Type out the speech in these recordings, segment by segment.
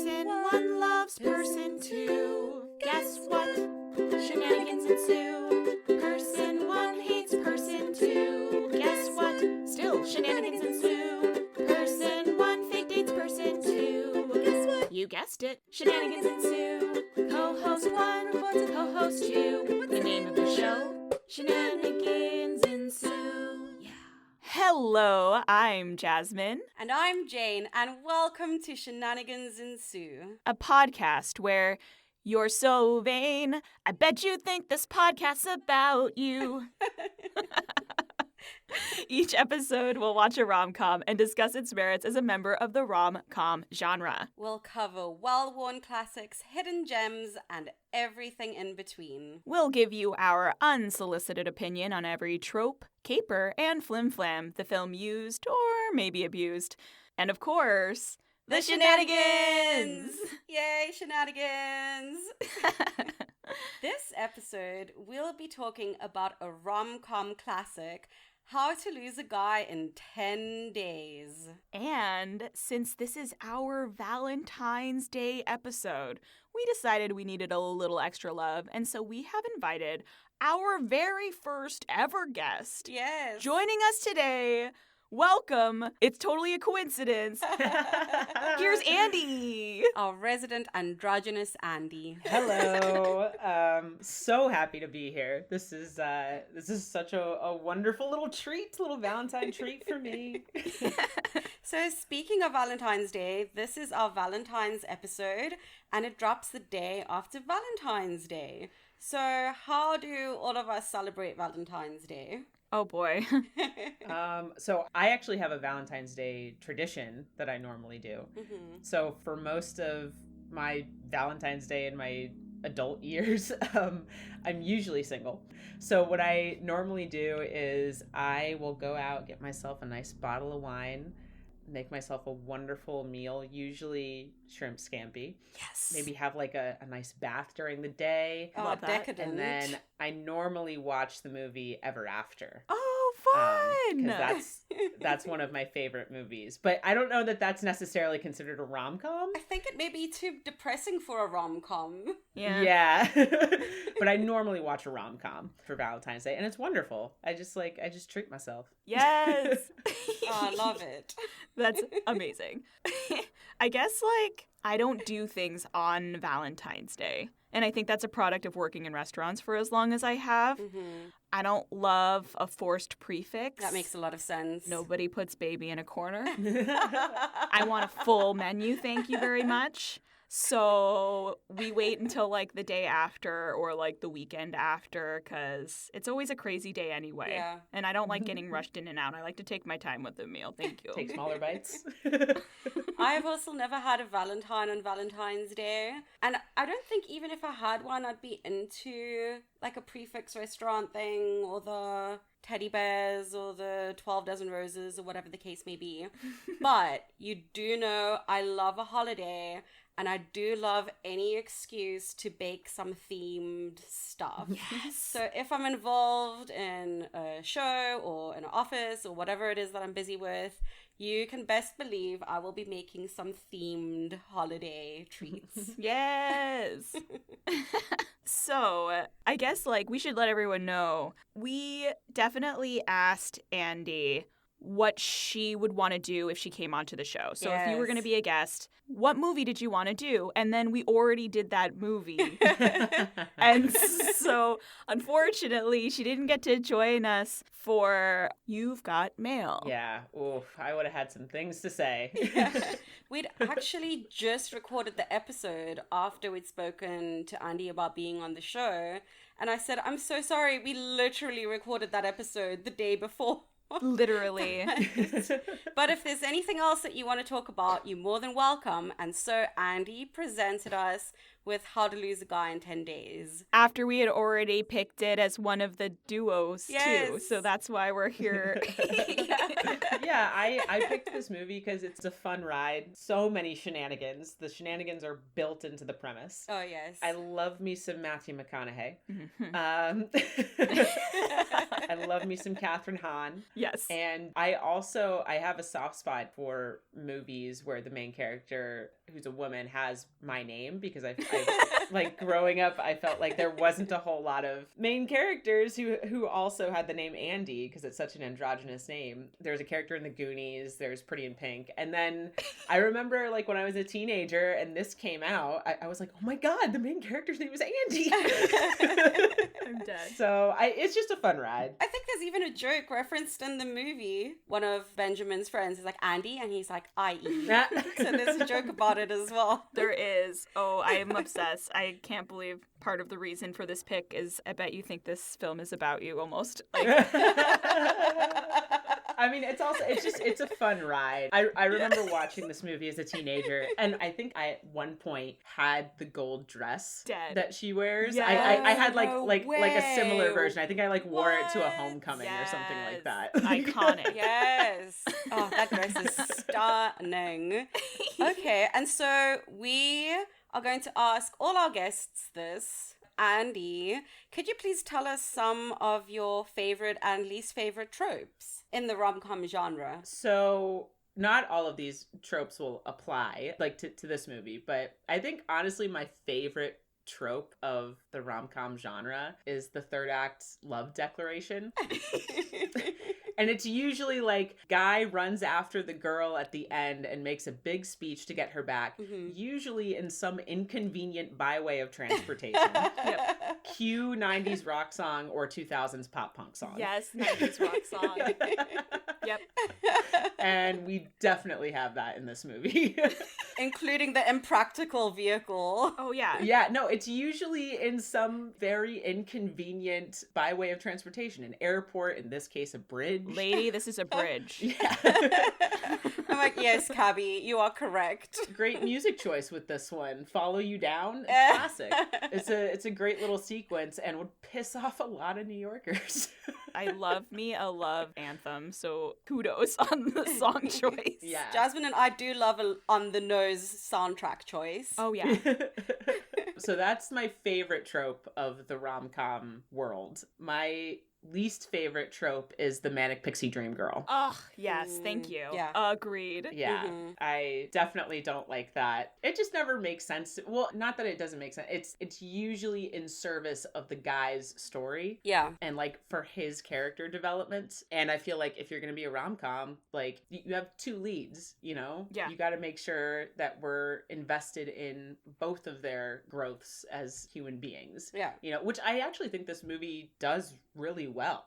Person one loves person two. Guess what? Shenanigans ensue. Person one hates person two. Guess what? Still shenanigans ensue. Person one fake dates person two. Guess what? You guessed it. Shenanigans ensue. Co-host one reports to co-host two. The name of the show? Shenanigans ensue. Yeah. Hello, I'm Jasmine. And I'm Jane, and welcome to Shenanigans Ensue, A podcast where you're so vain, I bet you think this podcast's about you. Each episode, we'll watch a rom-com and discuss its merits as a member of the rom-com genre. We'll cover well-worn classics, hidden gems, and everything in between. We'll give you our unsolicited opinion on every trope, caper, and flim-flam the film used or maybe abused. And of course, the shenanigans! Yay, shenanigans! This episode, we'll be talking about a rom-com classic, How to Lose a Guy in 10 Days. And since this is our Valentine's Day episode, we decided we needed a little extra love, and so we have invited our very first ever guest. Yes. Joining us today. Welcome. It's totally a coincidence. Here's Andie. Our resident androgynous Andie. Hello. So happy to be here. This is such a wonderful little treat, little Valentine treat for me. So speaking of Valentine's Day, this is our Valentine's episode, and it drops the day after Valentine's Day. So how do all of us celebrate Valentine's Day? Oh boy. So I actually have a Valentine's Day tradition that I normally do. Mm-hmm. So for most of my Valentine's Day in my adult years, I'm usually single. So what I normally do is I will go out, get myself a nice bottle of wine, make myself a wonderful meal, usually shrimp scampi. Yes. Maybe have like a nice bath during the day. Oh, Love that. decadent. And then I normally watch the movie Ever After. Oh, fun. Because that's one of my favorite movies. But I don't know that that's necessarily considered a rom-com. I think it may be too depressing for a rom-com. Yeah. But I normally watch a rom-com for Valentine's Day, and it's wonderful. I just treat myself. Yes. Oh, I love it. That's amazing. I guess, I don't do things on Valentine's Day. And I think that's a product of working in restaurants for as long as I have. Mm-hmm. I don't love a forced prefix. That makes a lot of sense. Nobody puts baby in a corner. I want a full menu, thank you very much. So we wait until the day after or the weekend after, because it's always a crazy day anyway. Yeah. And I don't like getting rushed in and out. I like to take my time with the meal. Thank you. Take smaller bites. I've also never had a Valentine on Valentine's Day. And I don't think even if I had one, I'd be into a prefix restaurant thing or the teddy bears or the 12 dozen roses or whatever the case may be. But you do know I love a holiday. And I do love any excuse to bake some themed stuff. Yes. So if I'm involved in a show or an office or whatever it is that I'm busy with, you can best believe I will be making some themed holiday treats. Yes. So I guess we should let everyone know, we definitely asked Andie what she would want to do if she came onto the show. So if you were going to be a guest, what movie did you want to do? And then we already did that movie. And so, unfortunately, she didn't get to join us for You've Got Mail. Yeah. Oof. I would have had some things to say. Yeah. We'd actually just recorded the episode after we'd spoken to Andie about being on the show. And I said, I'm so sorry. We literally recorded that episode the day before. Literally. But if there's anything else that you want to talk about, you're more than welcome. And so Andie presented us with How to Lose a Guy in 10 Days. After we had already picked it as one of the duos, Yes. too. So that's why we're here. Yeah, I picked this movie because it's a fun ride. So many shenanigans. The shenanigans are built into the premise. Oh, yes. I love me some Matthew Mcconaughey. Mhm. I love me some Kathryn Hahn. Yes. And I have a soft spot for movies where the main character who's a woman, has my name, because I like growing up, I felt like there wasn't a whole lot of main characters who also had the name Andie, because it's such an androgynous name. There's a character in the Goonies, there's Pretty in Pink. And then I remember like when I was a teenager and this came out, I was like, oh my God, the main character's name is Andie. I'm dead. So it's just a fun ride. I think there's even a joke referenced in the movie. One of Benjamin's friends is like, Andie, and he's like, I.E. So there's a joke about it as well. There is. Oh, I am obsessed. I can't believe part of the reason for this pick is I bet you think this film is about you almost. Like... I mean, it's a fun ride. I remember watching this movie as a teenager, and I think I at one point had the gold dress that she wears. Yes. I had like a similar way. version. I think I like wore it to a homecoming or something like that. Iconic. Yes. Oh, that dress is stunning. Okay, and so we are going to ask all our guests this. Andie, could you please tell us some of your favorite and least favorite tropes in the rom-com genre? So not all of these tropes will apply like to this movie, but I think honestly my favorite trope of the rom-com genre is the third act love declaration. And it's usually like guy runs after the girl at the end and makes a big speech to get her back, usually in some inconvenient byway of transportation. Yep. Cue 90s rock song or 2000s pop punk song. Yes, 90s rock song. Yep. And we definitely have that in this movie. Including the impractical vehicle. Oh, yeah. Yeah, no, it's usually in some very inconvenient byway of transportation. An airport, in this case, a bridge. Lady, this is a bridge. Yeah. I'm like, yes, Cabby, you are correct. Great music choice with this one. Follow You Down, classic. It's a great little sequence and would piss off a lot of New Yorkers. I love me a love anthem, so kudos on the song choice. Yeah. Jasmine and I do love a on-the-nose soundtrack choice. Oh, yeah. So that's my favorite trope of the rom-com world. My least favorite trope is the manic pixie dream girl. Oh, yes, thank you. Yeah. Agreed. Yeah, I definitely don't like that. It just never makes sense. Well, not that it doesn't make sense. It's usually in service of the guy's story. Yeah. And like for his character development. And I feel like if you're going to be a rom-com, like you have two leads, you know? Yeah. You got to make sure that we're invested in both of their growths as human beings. Yeah. You know, which I actually think this movie does really well.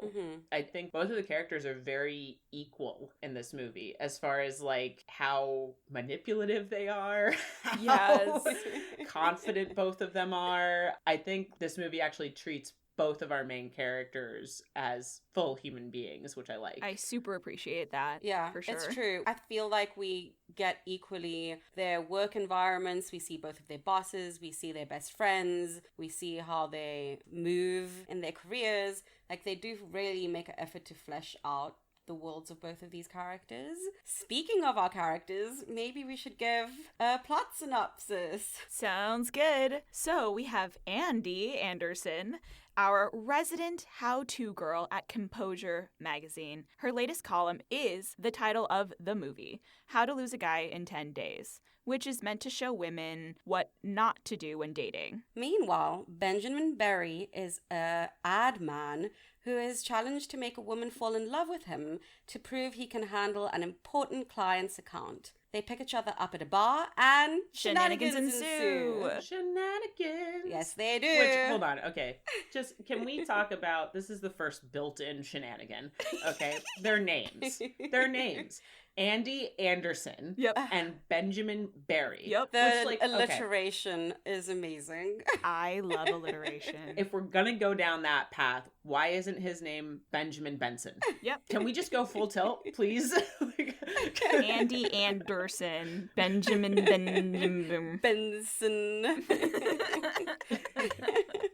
I think both of the characters are very equal in this movie as far as like how manipulative they are, Yes. how confident both of them are. I think this movie actually treats both of our main characters as full human beings, which I like. I super appreciate that. Yeah, for sure. it's true. I feel like we get equally their work environments. We see both of their bosses. We see their best friends. We see how they move in their careers. Like, they do really make an effort to flesh out the worlds of both of these characters. Speaking of our characters, maybe we should give a plot synopsis. Sounds good. So we have Andie Anderson, our resident how-to girl at Composure magazine. Her latest column is the title of the movie, How to Lose a Guy in 10 Days, which is meant to show women what not to do when dating. Meanwhile, Benjamin Barry is a ad man who is challenged to make a woman fall in love with him to prove he can handle an important client's account. They pick each other up at a bar and shenanigans ensue. Shenanigans. Yes, they do. Which, hold on, okay. Just, can we talk about, this is the first built-in shenanigan, okay? Their names. Their names. Andie Anderson. Yep. And Benjamin Barry. Yep. The alliteration is amazing. I love alliteration. If we're gonna go down that path, why isn't his name Benjamin Benson? Yep. Can we just go full tilt, please? Andie Anderson, Benjamin. Benson.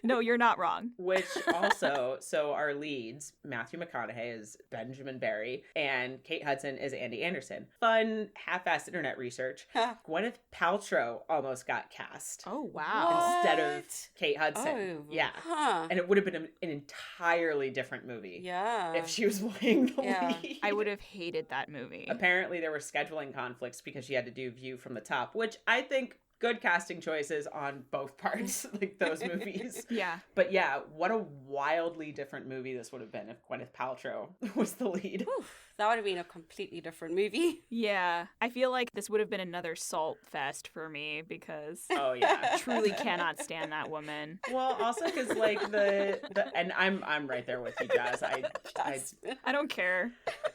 No, you're not wrong. Which also, so our leads, Matthew McConaughey is Benjamin Barry, and Kate Hudson is Andie Anderson. Fun, half-assed internet research. Gwyneth Paltrow almost got cast. Oh, wow. Instead of Kate Hudson. Oh, yeah. Huh. And it would have been an entirely different movie. Yeah. If she was playing the Yeah. lead. I would have hated that movie. Apparently there were scheduling conflicts because she had to do View from the Top, which I think good casting choices on both parts, like those movies. Yeah. But yeah, what a wildly different movie this would have been if Gwyneth Paltrow was the lead. Oof, that would have been a completely different movie. Yeah. I feel like this would have been another salt fest for me because Oh yeah. I truly cannot stand that woman. Well, also because like the and I'm right there with you, Jazz. I don't care.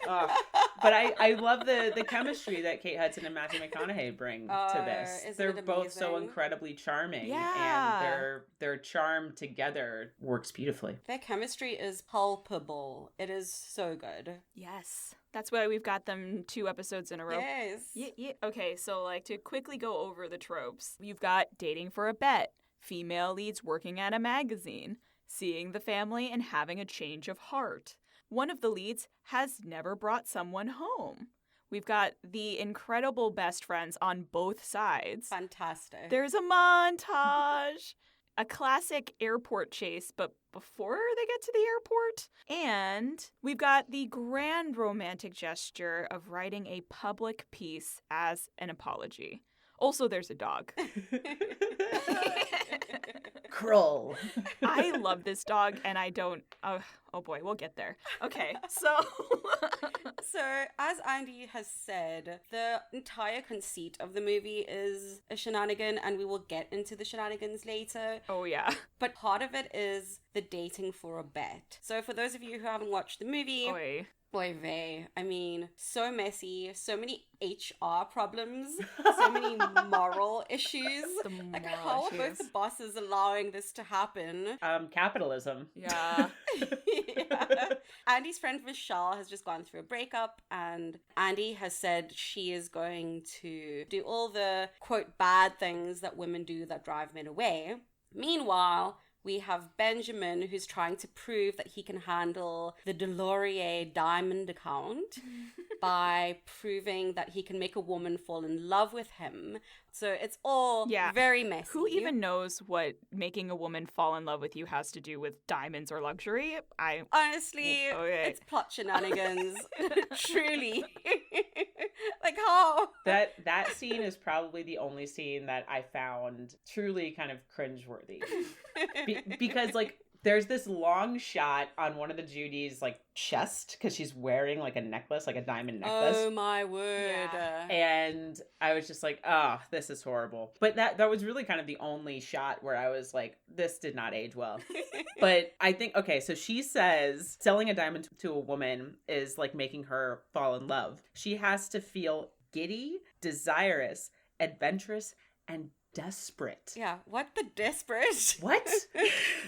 But I love the chemistry that Kate Hudson and Matthew McConaughey bring to this. Isn't They're it both so amazing? incredibly charming, Yeah. and their charm together works beautifully. Their chemistry is palpable. It is so good. Yes. That's why we've got them 2 episodes in a row. Yes. Yeah. Okay, so like to quickly go over the tropes, you've got dating for a bet, female leads working at a magazine, seeing the family and having a change of heart. One of the leads has never brought someone home. We've got the incredible best friends on both sides. Fantastic. There's a montage, a classic airport chase, but before they get to the airport. And we've got the grand romantic gesture of writing a public piece as an apology. Also, there's a dog. Krull. I love this dog, and I don't. Oh boy, we'll get there. Okay, so. So, as Andie has said, the entire conceit of the movie is a shenanigan, and we will get into the shenanigans later. Oh, yeah. But part of it is the dating for a bet. So, for those of you who haven't watched the movie, Oy. boy vey, I mean, so messy, so many HR problems, so many moral issues. The Like, moral how are both issues. the bosses allowing this to happen? Capitalism. Yeah. Yeah. Andie's friend Michelle has just gone through a breakup, and Andie has said she is going to do all the quote bad things that women do that drive men away. Meanwhile, we have Benjamin, who's trying to prove that he can handle the Delorier diamond account by proving that he can make a woman fall in love with him. So it's all very messy. Who even knows what making a woman fall in love with you has to do with diamonds or luxury? Honestly, Okay. it's plot shenanigans. Truly. Like how? That scene is probably the only scene that I found truly kind of cringeworthy. Because like there's this long shot on one of the Judy's like chest because she's wearing like a necklace, like a diamond necklace. Oh my word. Yeah. And I was just like, oh, this is horrible. But that was really kind of the only shot where I was like, this did not age well. But I think, okay, so she says selling a diamond to a woman is like making her fall in love. She has to feel giddy, desirous, adventurous, and desperate. Yeah, what the desperate? What?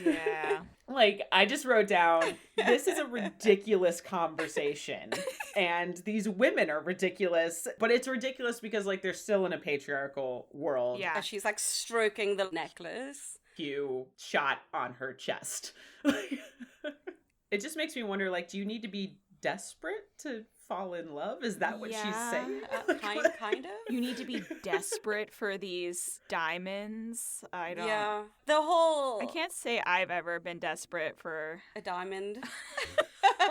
Yeah. Like, I just wrote down, this is a ridiculous conversation. And these women are ridiculous. But it's ridiculous because, like, they're still in a patriarchal world. Yeah. And she's like stroking the necklace. Few shot on her chest. It just makes me wonder, like, do you need to be desperate to fall in love? Is that what she's saying? Kind of. You need to be desperate for these diamonds. I don't. Yeah. The whole... I can't say I've ever been desperate for A diamond.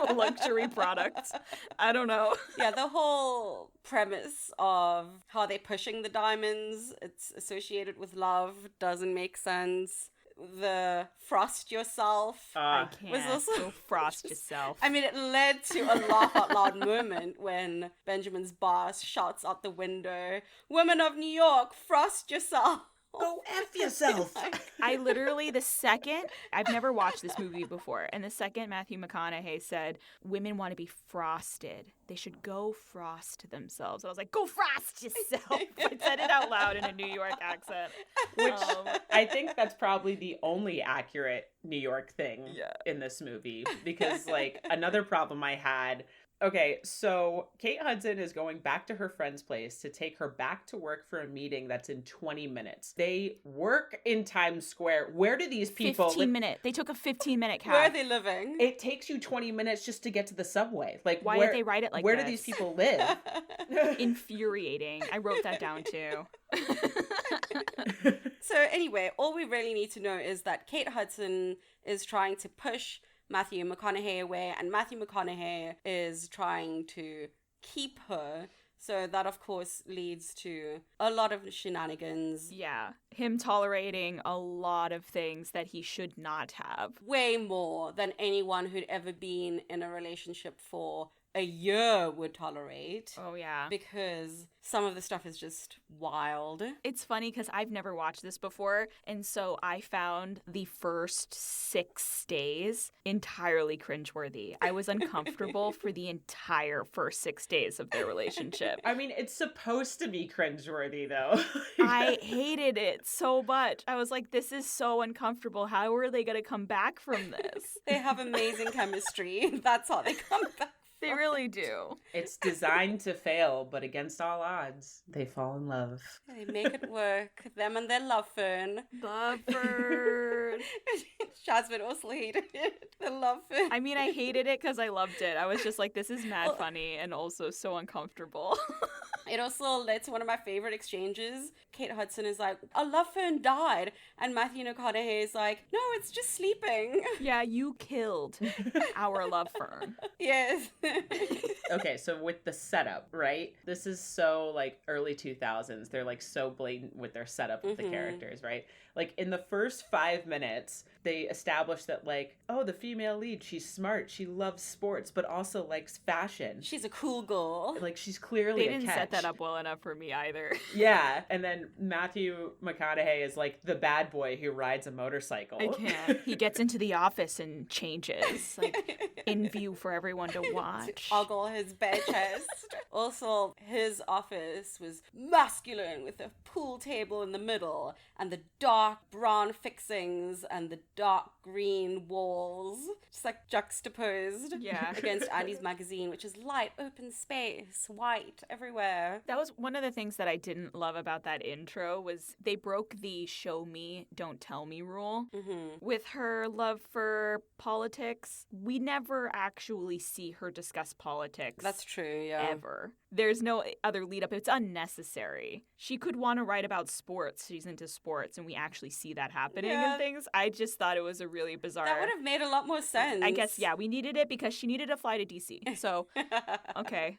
a luxury product. I don't know. Yeah, the whole premise of how they're pushing the diamonds, it's associated with love, doesn't make sense. The frost yourself. I can't. Was also Go frost yourself. I mean, it led to a laugh out loud moment when Benjamin's boss shouts out the window, "Women of New York, frost yourself." Go F yourself. I literally, the second, I've never watched this movie before, and the second Matthew McConaughey said, women want to be frosted. They should go frost themselves. I was like, go frost yourself. I said it out loud in a New York accent. Which I think that's probably the only accurate New York thing in this movie. Because, like, another problem I had... Okay, so Kate Hudson is going back to her friend's place to take her back to work for a meeting that's in 20 minutes. They work in Times Square. Where do these people 15 minute. They took a 15-minute cab. Where are they living? It takes you 20 minutes just to get to the subway. Like, Why did they write it like where this? do these people live? Infuriating. I wrote that down too. So anyway, all we really need to know is that Kate Hudson is trying to push Matthew McConaughey away, and Matthew McConaughey is trying to keep her. So that, of course, leads to a lot of shenanigans. Yeah, him tolerating a lot of things that he should not have. Way more than anyone who'd ever been in a relationship for a year would tolerate. Oh, yeah. Because some of the stuff is just wild. It's funny because I've never watched this before, and so I found the first 6 days entirely cringeworthy. I was uncomfortable for the entire first 6 days of their relationship. I mean, it's supposed to be cringeworthy, though. I hated it so much. I was like, this is so uncomfortable. How are they going to come back from this? They have amazing chemistry. That's how they come back. They really do. It's designed to fail, but against all odds, they fall in love. They make it work. Them and their love fern. Love bird. Jasmine also hated it. The love fern. I mean, I hated it because I loved it. I was just like, this is mad funny and also so uncomfortable. It also led to one of my favorite exchanges. Kate Hudson is like, a love fern died. And Matthew McConaughey is like, no, it's just sleeping. Yeah, you killed our love fern. Yes. Okay, so with the setup, right? This is so like early 2000s. They're like so blatant with their setup of the characters, right? Like in the first 5 minutes, they establish that like, oh, the female lead, she's smart, she loves sports, but also likes fashion. She's a cool girl. Like she's clearly They a didn't catch. set that up well enough for me either. Yeah, and then Matthew McConaughey is like the bad boy who rides a motorcycle. I can't. He gets into the office and changes, like in view for everyone to watch. Ogle his bare chest. Also, his office was masculine with a pool table in the middle and the dark brown fixings and the dark green walls, just like juxtaposed against Andie's magazine, which is light, open space, white everywhere. That was one of the things that I didn't love about that intro was they broke the show me, don't tell me rule. With her love for politics, we never actually see her discuss politics. That's true, yeah. Ever. There's no other lead up. It's unnecessary. She could want to write about sports. She's into sports, and we actually see that happening and things. I just thought it was a really bizarre. That would have made a lot more sense. I guess, yeah, we needed it because she needed to fly to DC. So, okay.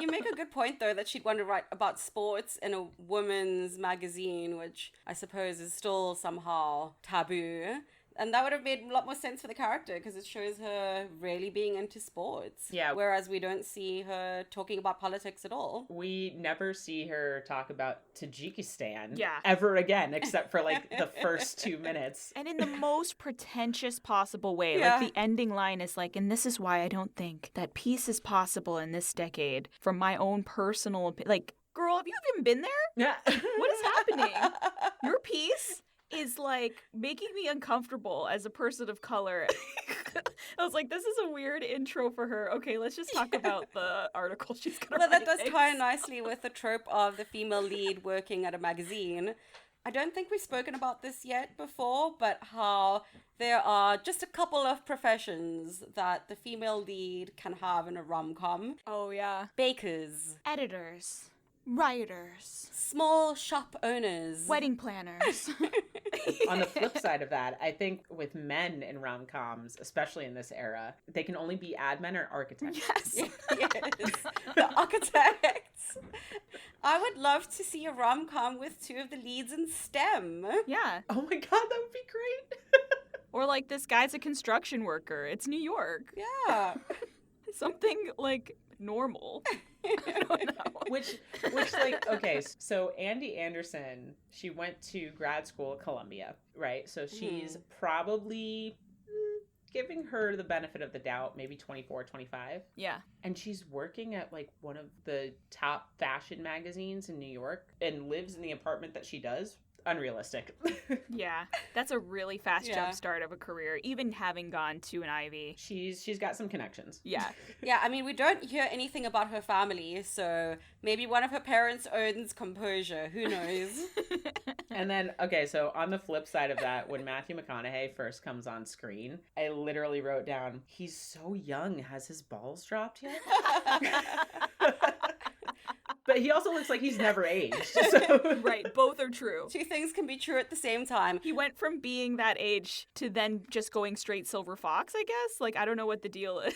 You make a good point, though, that she'd want to write about sports in a woman's magazine, which I suppose is still somehow taboo. And that would have made a lot more sense for the character because it shows her really being into sports. Yeah. Whereas we don't see her talking about politics at all. We never see her talk about Tajikistan Yeah. ever again, except for like the first 2 minutes. And in the most pretentious possible way. Yeah. Like the ending line is like, and this is why I don't think that peace is possible in this decade from my own personal opinion. Like, girl, have you even been there? Yeah. What is happening? Your piece is like making me uncomfortable as a person of color. I was like, this is a weird intro for her. Okay, let's just talk about the article she's gonna Well, that write. does tie nicely with the trope of the female lead working at a magazine. I don't think we've spoken about this yet before, but how there are just a couple of professions that the female lead can have in a rom-com. Oh yeah. Bakers, Editors. Writers. small shop owners, Wedding planners. On the flip side of that, I think with men in rom-coms, especially in this era, they can only be admin or architects. Yes. Yes, the architects. I would love to see a rom-com with two of the leads in STEM. Yeah. Oh my god, that would be great. Or like this guy's a construction worker. It's New York. Yeah. Something like normal. I don't know. Which like, okay, so Andie Anderson, she went to grad school at Columbia, right? So she's probably giving her the benefit of the doubt, maybe 24, 25. Yeah. And she's working at like one of the top fashion magazines in New York and lives in the apartment that she does. Unrealistic. Yeah. That's a really fast Yeah. jump start of a career, even having gone to an Ivy. She's got some connections. Yeah. Yeah, I mean, we don't hear anything about her family, so maybe one of her parents owns Composure. Who knows? And then, okay, so on the flip side of that, when Matthew McConaughey first comes on screen, I literally wrote down, he's so young. Has his balls dropped yet? But he also looks like he's never aged. So. Right, both are true. Two things can be true at the same time. He went from being that age to then just going straight Silver Fox, I guess. Like, I don't know what the deal is.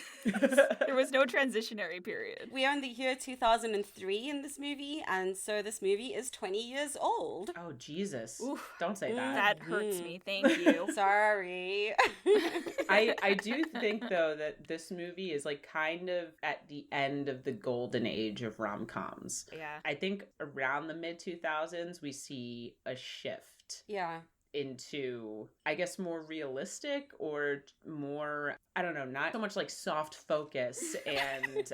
There was no transitionary period. We are in the year 2003 in this movie, and so this movie is 20 years old. Oh, Jesus. Oof. Don't say that. That hurts me. Thank you. Sorry. I do think, though, that this movie is like kind of at the end of the golden age of rom-coms. Yeah. I think around the mid-2000s, we see a shift. Yeah. Into, I guess, more realistic or more, I don't know, not so much like soft focus and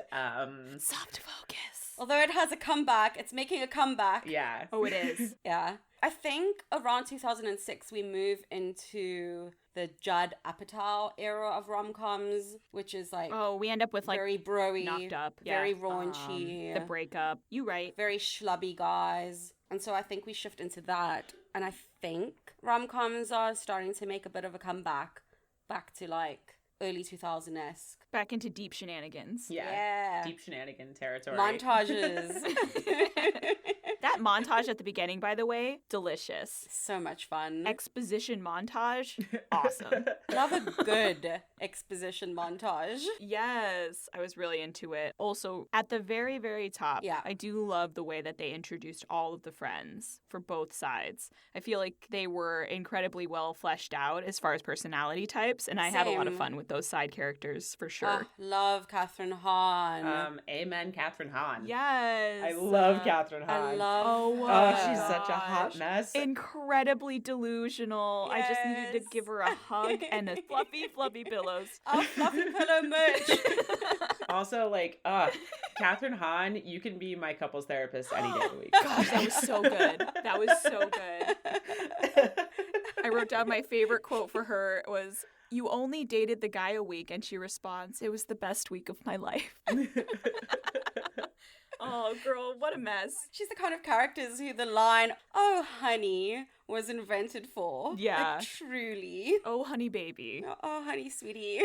Soft focus. Although it has a comeback, it's making a comeback. yeah. Oh, it is. Yeah. I think around 2006 we move into the Judd Apatow era of rom-coms, which is like Oh, we end up with like very bro-y, knocked up. very Yeah. raunchy, The breakup. You right. very schlubby guys. And so I think we shift into that. And I think rom-coms are starting to make a bit of a comeback back to like early 2000-esque. Back into deep shenanigans. Yeah. Deep shenanigan territory. Montages. That montage at the beginning, by the way, delicious. So much fun. Exposition montage, awesome. Love a good exposition montage. Yes, I was really into it. Also, at the very, very top, Yeah. I do love the way that they introduced all of the friends for both sides. I feel like they were incredibly well fleshed out as far as personality types, and I had a lot of Same. fun with those side characters for sure. Ah, love Kathryn Hahn. Amen, Kathryn Hahn. Yes. I love Kathryn Hahn. I love Oh, Oh, her. she's such a hot gosh. mess. Incredibly delusional. I just needed to Yes. give her a hug and a fluffy, fluffy pillows. Our fluffy pillow merch. Also, like, Kathryn Hahn, you can be my couples therapist any day of the week. Gosh, that was so good. That was so good. I wrote down my favorite quote for her was, "You only dated the guy a week," and she responds, "It was the best week of my life." Oh, girl, what a mess. She's the kind of characters who the line, "Oh, honey," was invented for. Yeah. Like, truly. Oh, honey baby. Oh, honey, sweetie.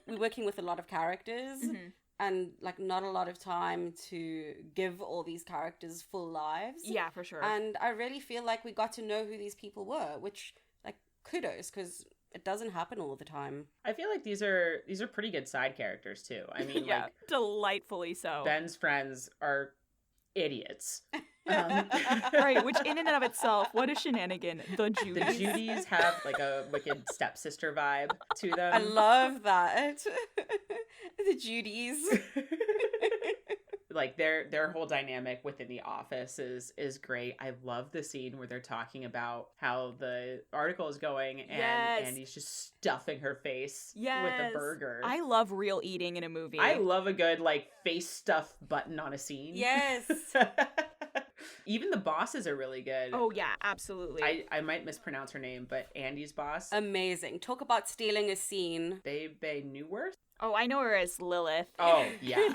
We're working with a lot of characters. Mhm. And like not a lot of time to give all these characters full lives. Yeah, for sure. And I really feel like we got to know who these people were, which like kudos, because it doesn't happen all the time. I feel like these are pretty good side characters too. I mean, yeah, like delightfully so. Ben's friends are idiots. Right, which in and of itself, what a shenanigan. The The Judies. Judys have like a wicked stepsister vibe to them. I love that. The Judys. Like their whole dynamic within the office is great. I love the scene where they're talking about how the article is going and Yes. Andie's just stuffing her face Yes. with a burger. I love real eating in a movie. I love a good like face stuff button on a scene. Yes. Even the bosses are really good. Oh, yeah, absolutely. I might mispronounce her name, but Andie's boss, Amazing. Talk about stealing a scene. Babe Newworth. Oh, I know her as Lilith. Oh yeah.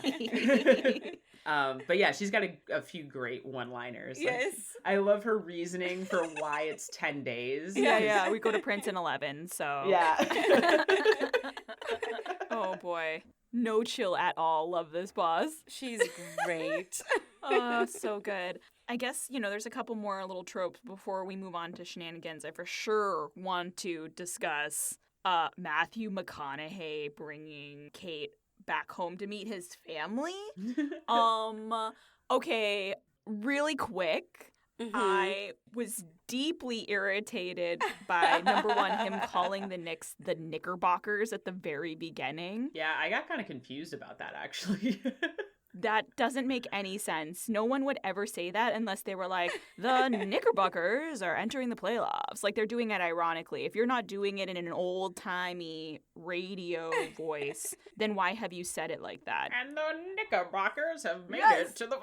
But yeah, she's got a few great one-liners. Like, Yes. I love her reasoning for why it's 10 days. Yeah, we go to Prince in 11, so. Yeah. Oh, boy. No chill at all. Love this boss. She's great. Oh, so good. I guess, there's a couple more little tropes before we move on to shenanigans. I for sure want to discuss Matthew McConaughey bringing Kate back home to meet his family. Okay, really quick. Mhm. I was deeply irritated by, number one, him calling the Knicks the Knickerbockers at the very beginning. Yeah, I got kind of confused about that actually. That doesn't make any sense. No one would ever say that unless they were like, the Knickerbockers are entering the playoffs. Like, they're doing it ironically. If you're not doing it in an old-timey radio voice, then why have you said it like that? And the Knickerbockers have made Yes. it to the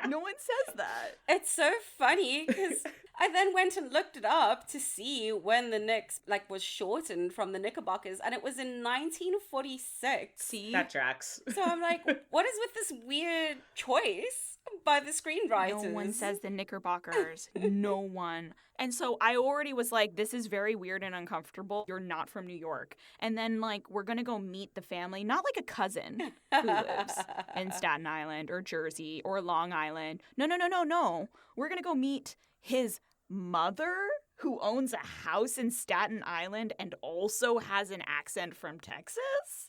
No one says that. It's so funny because I then went and looked it up to see when the Knicks was shortened from the Knickerbockers, and it was in 1946. See? That tracks. So I'm like, what is with this weird choice? by the screenwriters. No one says the Knickerbockers. No one. And so I already was like, this is very weird and uncomfortable. You're not from New York. And then, like, we're going to go meet the family, not like a cousin who lives in Staten Island or Jersey or Long Island. No. We're going to go meet his mother, who owns a house in Staten Island and also has an accent from Texas?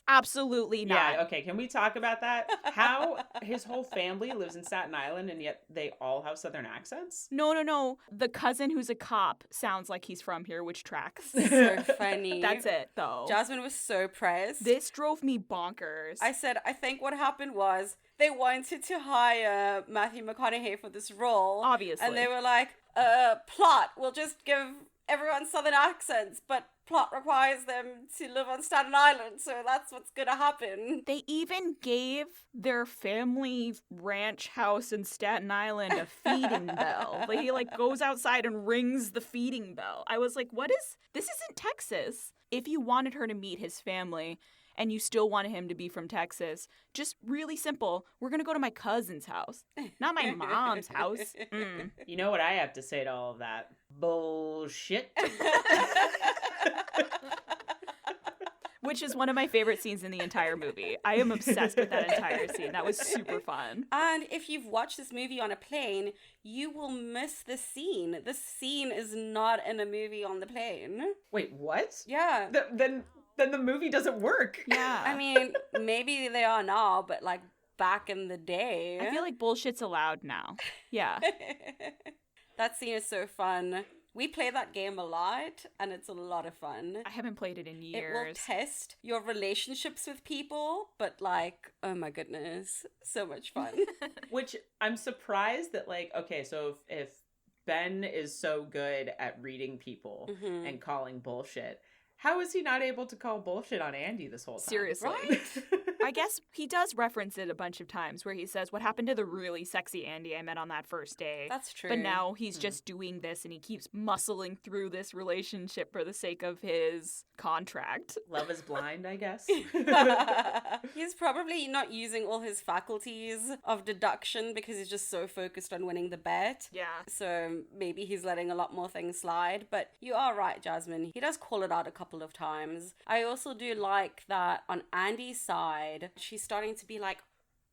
Absolutely not. Yeah, okay, can we talk about that? How his whole family lives in Staten Island and yet they all have Southern accents? No. The cousin who's a cop sounds like he's from here, which tracks. So funny. That's it, though. Jasmine was so pressed. This drove me bonkers. I said, I think what happened was they wanted to hire Matthew McConaughey for this role. Obviously. And they were like, plot, we'll just give everyone Southern accents, but plot requires them to live on Staten Island, so that's what's gonna happen. They even gave their family ranch house in Staten Island a feeding bell. Like, he, like, goes outside and rings the feeding bell. I was like, this isn't Texas. If you wanted her to meet his family and you still wanted him to be from Texas, just really simple, we're gonna go to my cousin's house, not my mom's house. You know what I have to say to all of that? Bullshit. Which is one of my favorite scenes in the entire movie. I am obsessed with that entire scene. That was super fun. And if you've watched this movie on a plane, you will miss this scene. This scene is not in a movie on the plane. Wait, what? Yeah. Then the movie doesn't work. Yeah. I mean, maybe they are now, but like back in the day. I feel like bullshit's allowed now. Yeah. That scene is so fun. We play that game a lot, and it's a lot of fun. I haven't played it in years. It will test your relationships with people, but like, oh my goodness, so much fun. Which I'm surprised that, like, okay, so if Ben is so good at reading people and calling bullshit, how is he not able to call bullshit on Andie this whole time? Seriously. Right? I guess he does reference it a bunch of times where he says, what happened to the really sexy Andie I met on that first day? That's true. But now he's just doing this and he keeps muscling through this relationship for the sake of his contract. Love is blind, I guess. He's probably not using all his faculties of deduction because he's just so focused on winning the bet. Yeah. So maybe he's letting a lot more things slide. But you are right, Jasmine. He does call it out a couple of times. I also do like that on Andie's side, she's starting to be like,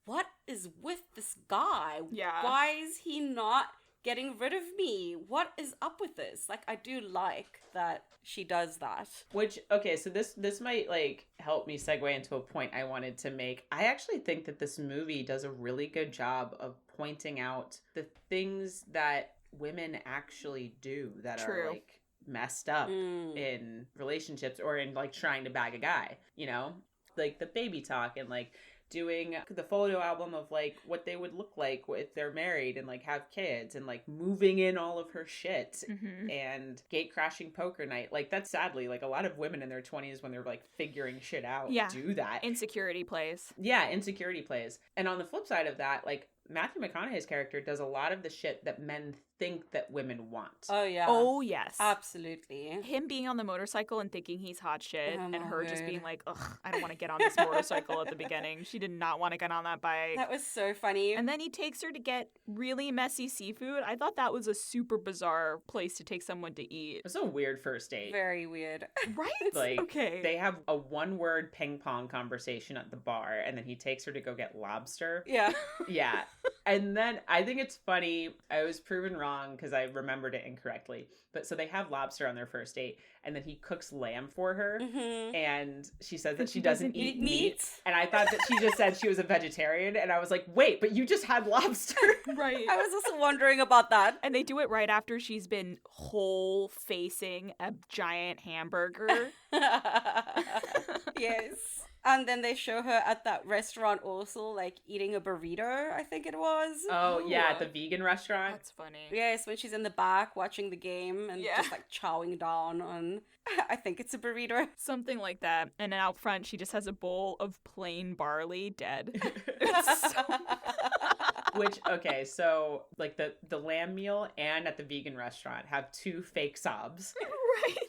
what is with this guy? Yeah. Why is he not getting rid of me? What is up with this? Like, I do like that she does that. Which, okay, so this might, like, help me segue into a point I wanted to make. I actually think that this movie does a really good job of pointing out the things that women actually do that are, like, messed up in relationships or in, like, trying to bag a guy, you know? Like, the baby talk and, like, doing the photo album of, like, what they would look like if they're married and, like, have kids and, like, moving in all of her shit and gate crashing poker night. Like, that's sadly, like, a lot of women in their 20s when they're, like, figuring shit out do that. Insecurity plays. Yeah, insecurity plays. And on the flip side of that, like, Matthew McConaughey's character does a lot of the shit that men think that women want. Oh, yeah. Oh, yes. Absolutely. Him being on the motorcycle and thinking he's hot shit, Oh, and my her just word. being like, ugh, I don't want to get on this motorcycle at the beginning. She did not want to get on that bike. That was so funny. And then he takes her to get really messy seafood. I thought that was a super bizarre place to take someone to eat. It's a weird first date. Very weird. Right? Like, okay. they have a one-word ping-pong conversation at the bar, and then he takes her to go get lobster. Yeah. Yeah. And then I think it's funny. I was proven wrong because I remembered it incorrectly. But so they have lobster on their first date, and then he cooks lamb for her, and she says that she doesn't eat meat. And I thought that she just said she was a vegetarian, and I was like, wait, but you just had lobster. Right. I was also wondering about that. And they do it right after she's been whole facing a giant hamburger. Yes. And then they show her at that restaurant also, like, eating a burrito, I think it was. Oh, yeah, at the vegan restaurant. That's funny. Yes, when she's in the back watching the game and Yeah. just, like, chowing down on, I think it's a burrito. Something like that. And then out front, she just has a bowl of plain barley dead. It's so... Which, okay, so like the lamb meal and at the vegan restaurant have 2 fake sobs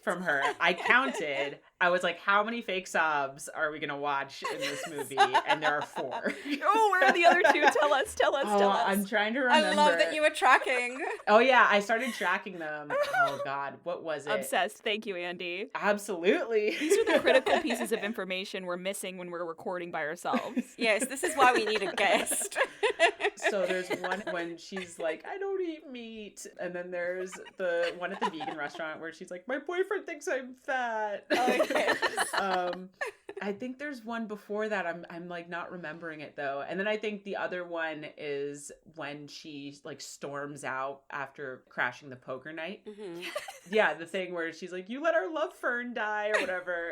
from her. I counted. I was like, how many fake sobs are we going to watch in this movie? And there are 4. Oh, where are the other 2? Tell us. I'm trying to remember. I love that you were tracking. Oh, yeah, I started tracking them. Oh, God, what was it? Obsessed. Thank you, Andie. Absolutely. These are the critical pieces of information we're missing when we're recording by ourselves. Yes, this is why we need a guest. So there's one when she's like, I don't eat meat. And then there's the one at the vegan restaurant where she's like, my boyfriend thinks I'm fat. Okay. I think there's one before that. I'm like not remembering it though. And then I think the other one is when she like storms out after crashing the poker night. Mm-hmm. Yeah, the thing where she's like, you let our love fern die or whatever.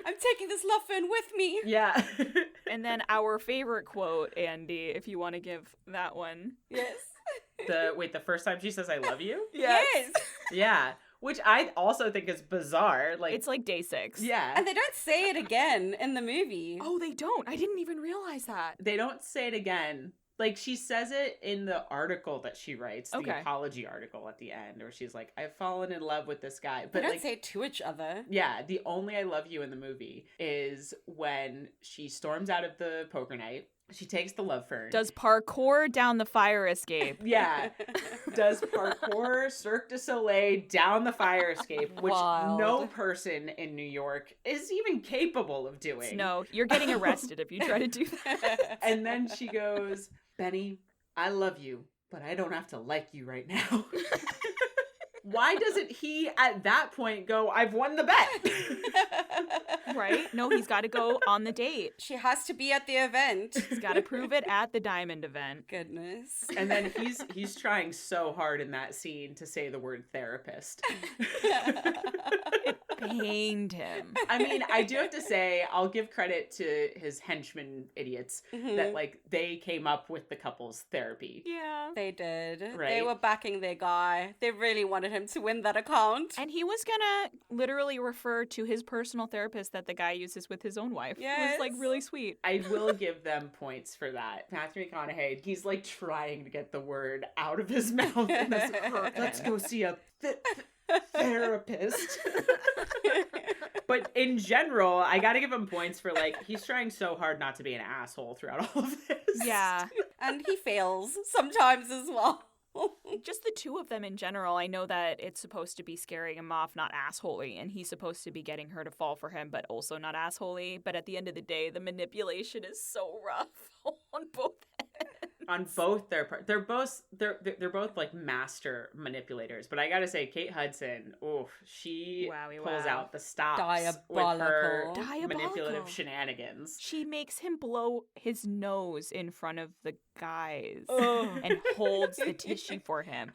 I'm taking this love fern with me. Yeah. And then our favorite quote, Andie, if you want to give that one. Yes. The first time she says I love you? Yes. Yeah. Which I also think is bizarre. Like It's like day 6. yeah. And they don't say it again in the movie. Oh, they don't. I didn't even realize that. They don't say it again. Like, she says it in the article that she writes, the apology article at the end, where she's like, I've fallen in love with this guy. They But don't like, say it to each other. yeah, the only I love you in the movie is when she storms out of the poker night. She takes the love fern. Does parkour down the fire escape. Yeah. Does parkour Cirque du Soleil down the fire escape, which Wild. no person in New York is even capable of doing. No, you're getting arrested if you try to do that. And then she goes, Benny, I love you, but I don't have to like you right now. Why doesn't he at that point go, I've won the bet? Right? No, he's got to go on the date. She has to be at the event. He's got to prove it at the diamond event. Goodness. And then he's trying so hard in that scene to say the word therapist. It pained him. I mean, I do have to say, I'll give credit to his henchmen idiots that like they came up with the couple's therapy. Yeah. They did. Right. They were backing their guy. They really wanted him to win that account. And he was gonna literally refer to his personal therapist that the guy uses with his own wife. It was like Yes. really sweet. I will give them points for that. Matthew Mcconaughey, he's like trying to get the word out of his mouth. And let's go see a therapist. But in general, I gotta give him points for like, he's trying so hard not to be an asshole throughout all of this. Yeah. And he fails sometimes as well. Just the 2 of them in general. I know that it's supposed to be scaring him off, not assholey, and he's supposed to be getting her to fall for him, but also not assholey. But at the end of the day, the manipulation is so rough on both ends. On both their part, they're both like master manipulators. But I gotta say, Kate Hudson, she Wowie pulls wow. out the stops Diabolical. with her Diabolical. manipulative shenanigans. She makes him blow his nose in front of the guys and holds the tissue for him.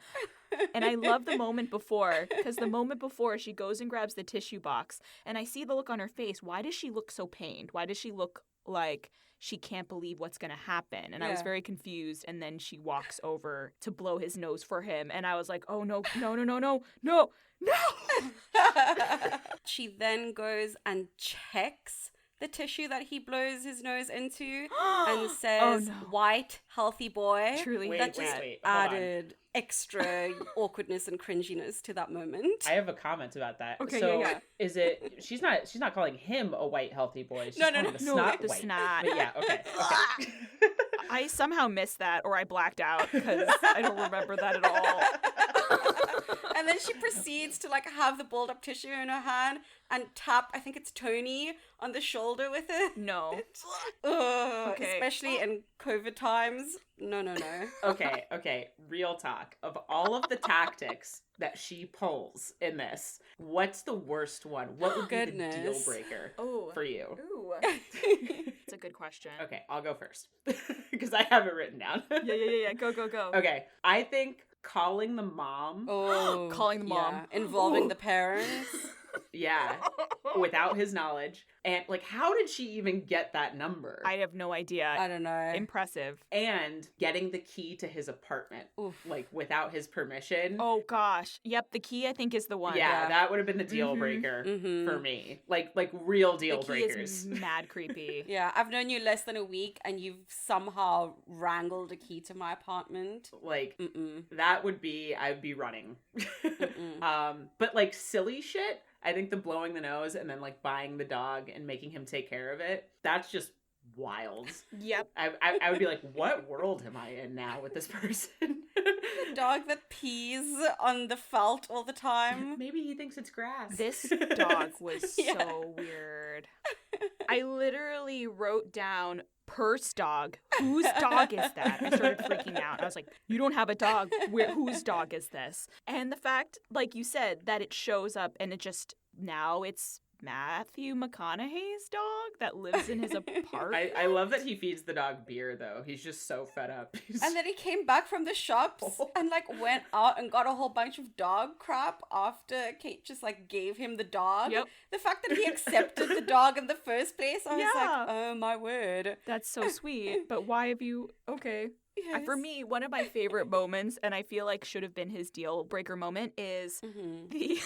And I love the moment before, because the moment before she goes and grabs the tissue box, and I see the look on her face. Why does she look so pained? Why does she look like she can't believe what's going to happen? And I was Yeah. very confused. And then she walks over to blow his nose for him. And I was like, oh, no. She then goes and checks the tissue that he blows his nose into and says, no. white, healthy boy. Truly. That just wait, hold on. added extra awkwardness and cringiness to that moment. I have a comment about that. Okay, so yeah. is it? She's not calling him a white healthy boy. She's No, calling the No, snot the white. snot. But yeah, okay. I somehow missed that, or I blacked out because I don't remember that at all. And then she proceeds to like have the balled up tissue in her hand and tap, I think it's Tony, on the shoulder with it. No. Ugh, Okay. Especially in COVID times. No. Okay. Real talk. Of all of the tactics that she pulls in this, what's the worst one? What would be the deal Goodness. breaker Oh. for you? Ooh. It's a good question. Okay, I'll go first because I have it written down. Yeah. Go. Okay, I think calling the mom. Oh, Calling the mom. yeah. Involving Ooh. the parents. Yeah. Without his knowledge. And, like, how did she even get that number? I have no idea. I don't know. Impressive. And getting the key to his apartment, Oof. like, without his permission. Oh, gosh. Yep, the key, I think, is the one. Yeah, that would have been the deal breaker for me. Like real deal the key breakers. is mad creepy. Yeah, I've known you less than a week and you've somehow wrangled a key to my apartment. Like, that would be, I'd be running. But, like, silly shit, I think the blowing the nose and then, like, buying the dog and making him take care of it, that's just wild. Yep. I would be like, what world am I in now with this person? The dog that pees on the felt all the time. Maybe he thinks it's grass. This dog was so weird. I literally wrote down purse dog. Whose dog is that? I started freaking out. I was like, you don't have a dog. Whose dog is this? And the fact, like you said, that it shows up and it just, now it's Matthew McConaughey's dog that lives in his apartment. I love that he feeds the dog beer, though. He's just so fed up. And then he came back from the shops and, like, went out and got a whole bunch of dog crap after Kate just, like, gave him the dog. Yep. The fact that he accepted the dog in the first place, I was Yeah. like, oh my word. That's so sweet. But why have you... Okay. Yes. For me, one of my favorite moments, and I feel like should have been his deal breaker moment, is the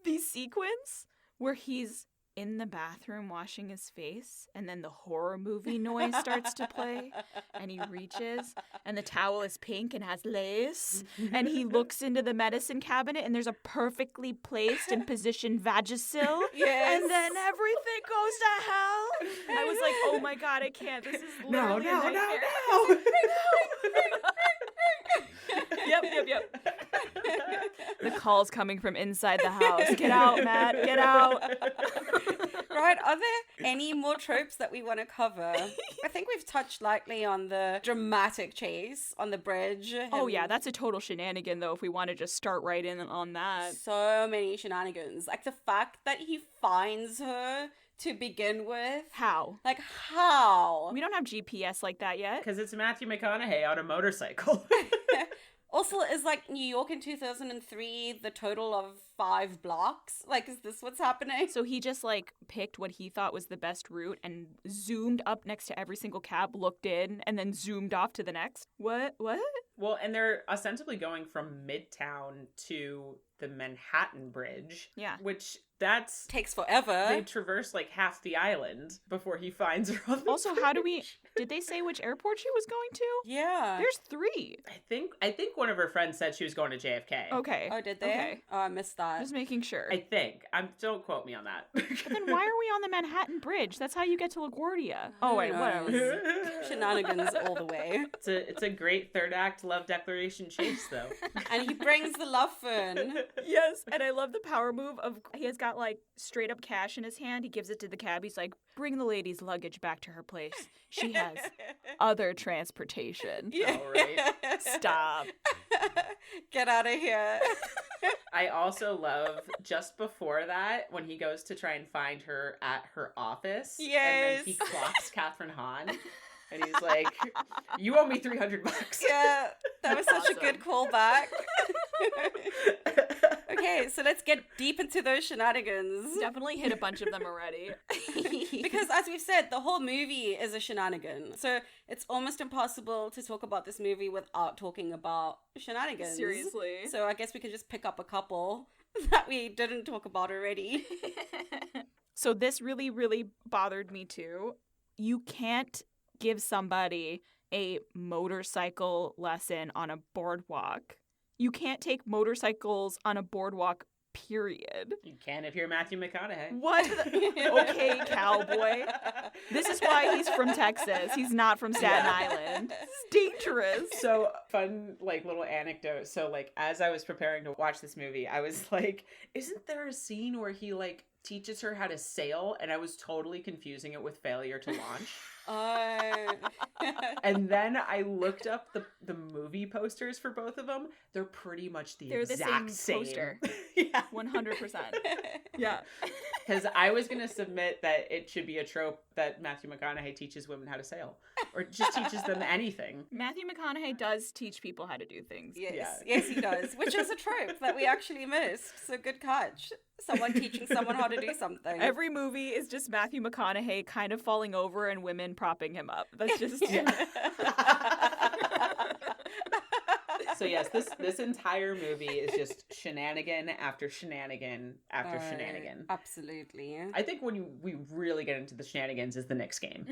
the sequence where he's in the bathroom washing his face and then the horror movie noise starts to play and he reaches and the towel is pink and has lace and he looks into the medicine cabinet and there's a perfectly placed and positioned Vagisil and then everything goes to hell. I was like, oh my god, I can't. This is literally a nightmare. Yep. The call's coming from inside the house. Get out, Matt. Get out. Right, are there any more tropes that we want to cover? I think we've touched lightly on the dramatic chase on the bridge. Oh yeah, that's a total shenanigan though if we want to just start right in on that. So many shenanigans. Like the fact that he finds her to begin with. How? Like, how? We don't have GPS like that yet. Because it's Matthew McConaughey on a motorcycle. Also, is like New York in 2003 the total of 5 blocks? Like, is this what's happening? So he just like picked what he thought was the best route and zoomed up next to every single cab, looked in, and then zoomed off to the next. What? Well, and they're ostensibly going from Midtown to the Manhattan Bridge. Yeah. Which that's... Takes forever. They traverse like half the island before he finds her on the Also, bridge. how do we... Did they say which airport she was going to? Yeah. There's 3. I think one of her friends said she was going to JFK. Okay. Oh, did they? Okay. Oh, I missed that. Just making sure. I think. Don't quote me on that. But then why are we on the Manhattan Bridge? That's how you get to LaGuardia. Oh, wait, Who whatever. knows? Shenanigans all the way. It's a great third act love declaration chase, though. And he brings the love fern. Yes, and I love the power move of he has got like straight up cash in his hand. He gives it to the cab. He's like, bring the lady's luggage back to her place. She has other transportation. Yeah. All right. Stop. Get out of here. I also love just before that when he goes to try and find her at her office. Yes. And then he clocks Kathryn Hahn. And he's like, you owe me $300. Yeah, that was such a good callback. Okay, so let's get deep into those shenanigans. Definitely hit a bunch of them already. Because as we've said, the whole movie is a shenanigan. So it's almost impossible to talk about this movie without talking about shenanigans. Seriously. So I guess we could just pick up a couple that we didn't talk about already. So this really, really bothered me too. You can't give somebody a motorcycle lesson on a boardwalk. You can't take motorcycles on a boardwalk, period. You can if you're Matthew McConaughey. What? Okay, cowboy. This is why he's from Texas. He's not from Staten Island. It's dangerous. So, fun, like, little anecdote. So, like, as I was preparing to watch this movie, I was like, isn't there a scene where he, like, teaches her how to sail? And I was totally confusing it with Failure to Launch. And then I looked up the movie posters for both of them. They're pretty much the They're exact the same poster. Yeah. 100%. Yeah. Because I was going to submit that it should be a trope that Matthew McConaughey teaches women how to sail. Or just teaches them anything. Matthew McConaughey does teach people how to do things. Yes, Yeah. yes, he does, which is a trope that we actually missed. So good catch. Someone teaching someone how to do something. Every movie is just Matthew McConaughey kind of falling over and women propping him up. That's just... So yes, this entire movie is just shenanigan after shenanigan after shenanigan. Absolutely. I think when we really get into the shenanigans is the Knicks game.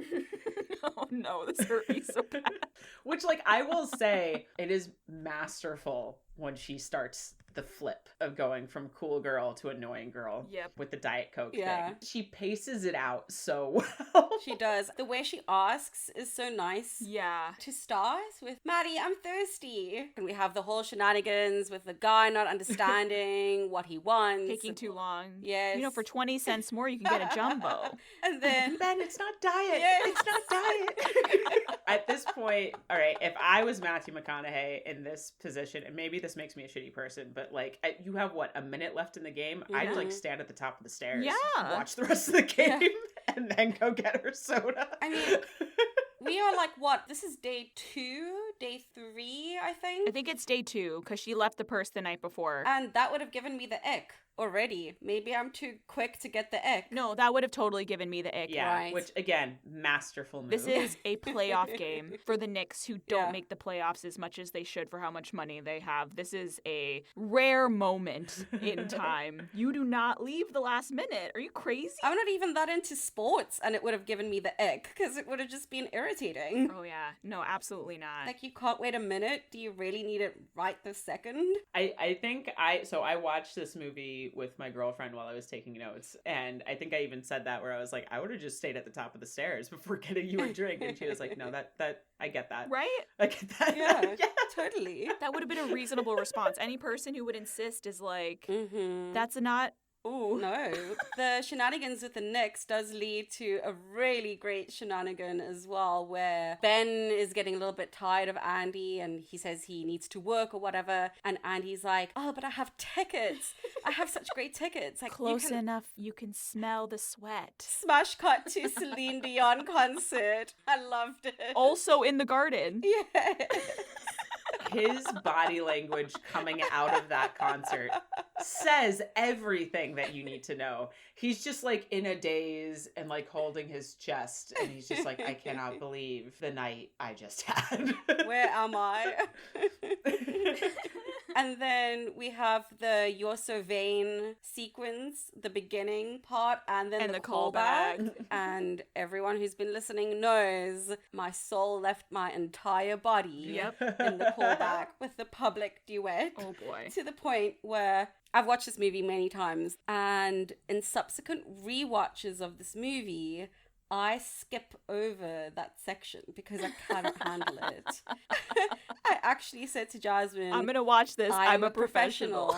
Oh no, this hurt me so bad. Which, like, I will say, it is masterful when she starts the flip of going from cool girl to annoying girl. Yep. With the Diet Coke Yeah. thing. She paces it out so well. She does. The way she asks is so nice. Yeah. To start with, Maddie, I'm thirsty. And we have the whole shenanigans with the guy not understanding what he wants. Taking too long. Yes. You know, for 20 cents more, you can get a jumbo. And then... Ben, it's not diet. Yes. It's not diet. At this point, all right, if I was Matthew McConaughey in this position, and maybe this makes me a shitty person, but like, you have what, a minute left in the game? I'd like stand at the top of the stairs, watch the rest of the game, and then go get her soda. I mean, we are like, what? This is day 2, day 3, I think. I think it's day 2, because she left the purse the night before. And that would have given me the ick already. Maybe I'm too quick to get the ick. No, that would have totally given me the ick. Yeah, Right. which, again, masterful move. This is a playoff game for the Knicks who don't Yeah. make the playoffs as much as they should for how much money they have. This is a rare moment in time. You do not leave the last minute. Are you crazy? I'm not even that into sports, and it would have given me the ick, because it would have just been irritating. Oh, yeah. No, absolutely not. Like, you can't wait a minute? Do you really need it right this second? I think I watched this movie with my girlfriend while I was taking notes, and I think I even said that where I was like, I would have just stayed at the top of the stairs before getting you a drink, and she was like, no, that I get that. Right? I get that. Yeah, totally. That would have been a reasonable response. Any person who would insist is like, Mm-hmm. that's not... Ooh. No. The shenanigans with the Knicks does lead to a really great shenanigan as well, where Ben is getting a little bit tired of Andie and he says he needs to work or whatever. And Andie's like, oh, but I have tickets. I have such great tickets. Like, Close enough, you can smell the sweat. Smash cut to Celine Dion concert. I loved it. Also in the garden. Yeah. His body language coming out of that concert says everything that you need to know. He's just like in a daze and like holding his chest, and he's just like, I cannot believe the night I just had. Where am I? And then we have the You're So Vain sequence, the beginning part, and then And the the callback. And everyone who's been listening knows my soul left my entire body Yep. in the callback with the public duet. Oh boy. To the point where I've watched this movie many times, and in subsequent rewatches of this movie, I skip over that section because I can't handle it. I actually said to Jasmine, I'm gonna watch this. I'm a professional.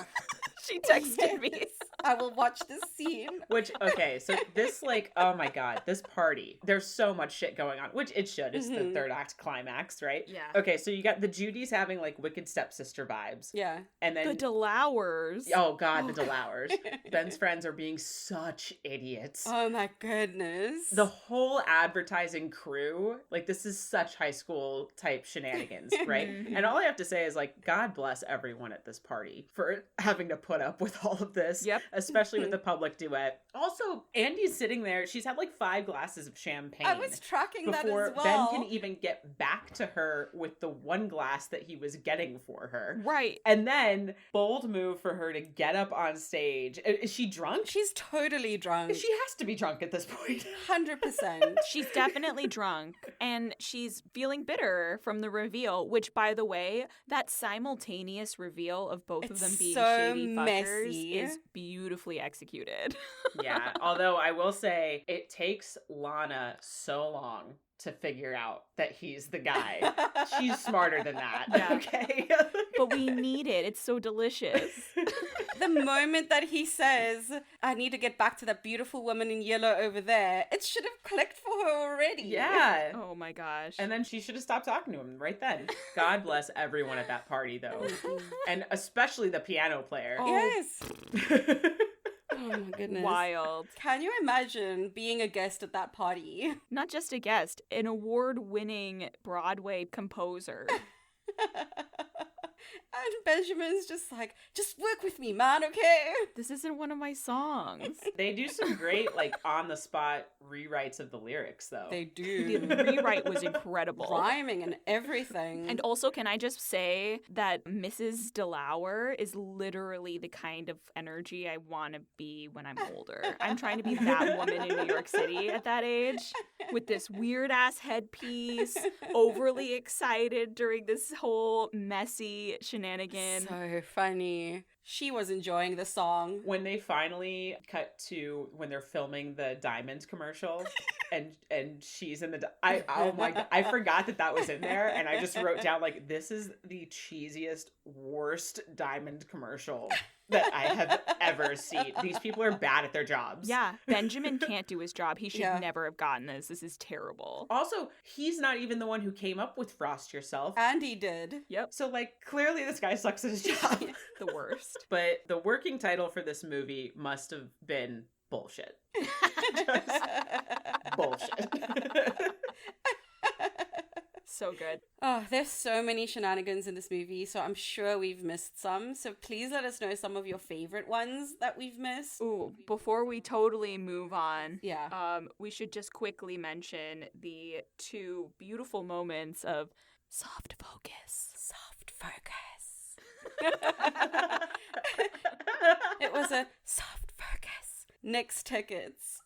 She texted me. I will watch this scene. Which, okay, so this, like, oh my god, this party, there's so much shit going on, which it should. It's the third act climax, right? Yeah. Okay, so you got the Judys having, like, wicked stepsister vibes. Yeah. And then... The Delowers. Oh god, the Delowers. Ben's friends are being such idiots. Oh my goodness. The whole advertising crew, like, this is such high school type shenanigans, right? And all I have to say is, like, God bless everyone at this party for having to put up with all of this. Yep. Especially with the public duet. Also, Andie's sitting there. She's had like 5 glasses of champagne. I was tracking that before as well. Ben can even get back to her with the 1 glass that he was getting for her. Right. And then, bold move for her to get up on stage. Is she drunk? She's totally drunk. She has to be drunk at this point. 100%. She's definitely drunk, and she's feeling bitter from the reveal, which, by the way, that simultaneous reveal of both of It's them being so shady fuckers messy. is beautifully executed. Yeah, although I will say it takes Lana so long to figure out that he's the guy. She's smarter than that. Yeah. Okay. But we need it. It's so delicious. The moment that he says, I need to get back to that beautiful woman in yellow over there, it should have clicked for her already. Yeah. Oh my gosh. And then she should have stopped talking to him right then. God bless everyone at that party, though. And especially the piano player. Oh. Yes. Oh my goodness. Wild. Can you imagine being a guest at that party? Not just a guest, an award-winning Broadway composer. And Benjamin's just like, just work with me, man, okay? This isn't one of my songs. They do some great, like, on-the-spot rewrites of the lyrics, though. They The do. rewrite was incredible. Rhyming and everything. And also, can I just say that Mrs. DeLauer is literally the kind of energy I want to be when I'm older. I'm trying to be that woman in New York City at that age with this weird-ass headpiece, overly excited during this whole messy shenanigan. So funny. She was enjoying the song. When they finally cut to when they're filming the Diamond commercial and she's in the oh my god, I forgot that was in there, and I just wrote down, like, this is the cheesiest, worst Diamond commercial that I have ever seen. These people are bad at their jobs. Yeah, Benjamin can't do his job. He should Yeah. never have gotten this. This is terrible. Also, he's not even the one who came up with Frost Yourself. Andie did. Yep, So, like, clearly this guy sucks at his job. the worst. But the working title for this movie must have been bullshit. Bullshit. So good. Oh, there's so many shenanigans in this movie, so I'm sure we've missed some. So please let us know some of your favorite ones that we've missed. Ooh, before we totally move on, Yeah. we should just quickly mention the two beautiful moments of soft focus. Soft focus. It was a soft focus. Nick's tickets.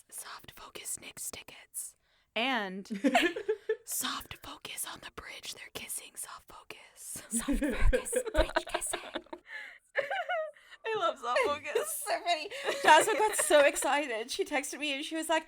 Soft focus Nick's tickets. And soft focus on the bridge. They're kissing. Soft focus. Soft focus. Bridge kissing. I love soft focus. So funny. Jasmine got so excited. She texted me and she was like,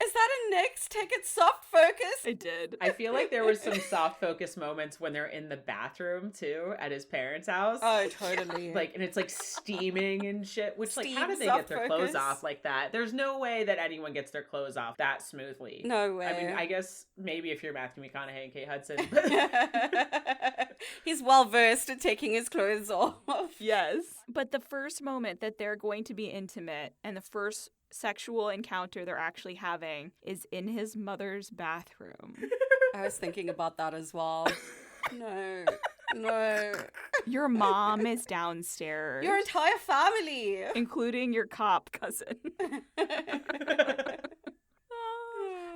is that a Nick's ticket soft focus? I did. I feel like there was some soft focus moments when they're in the bathroom too at his parents' house. Oh, totally. Like, and it's like steaming and shit. Which, like, how Steam did they soft get their clothes focus. off like that? There's no way that anyone gets their clothes off that smoothly. No way. I mean, I guess maybe if you're Matthew McConaughey and Kate Hudson. He's well versed at taking his clothes off. Yes. But the first moment that they're going to be intimate and the first sexual encounter they're actually having is in his mother's bathroom. I was thinking about that as well. No. Your mom is downstairs. Your entire family. including your cop cousin.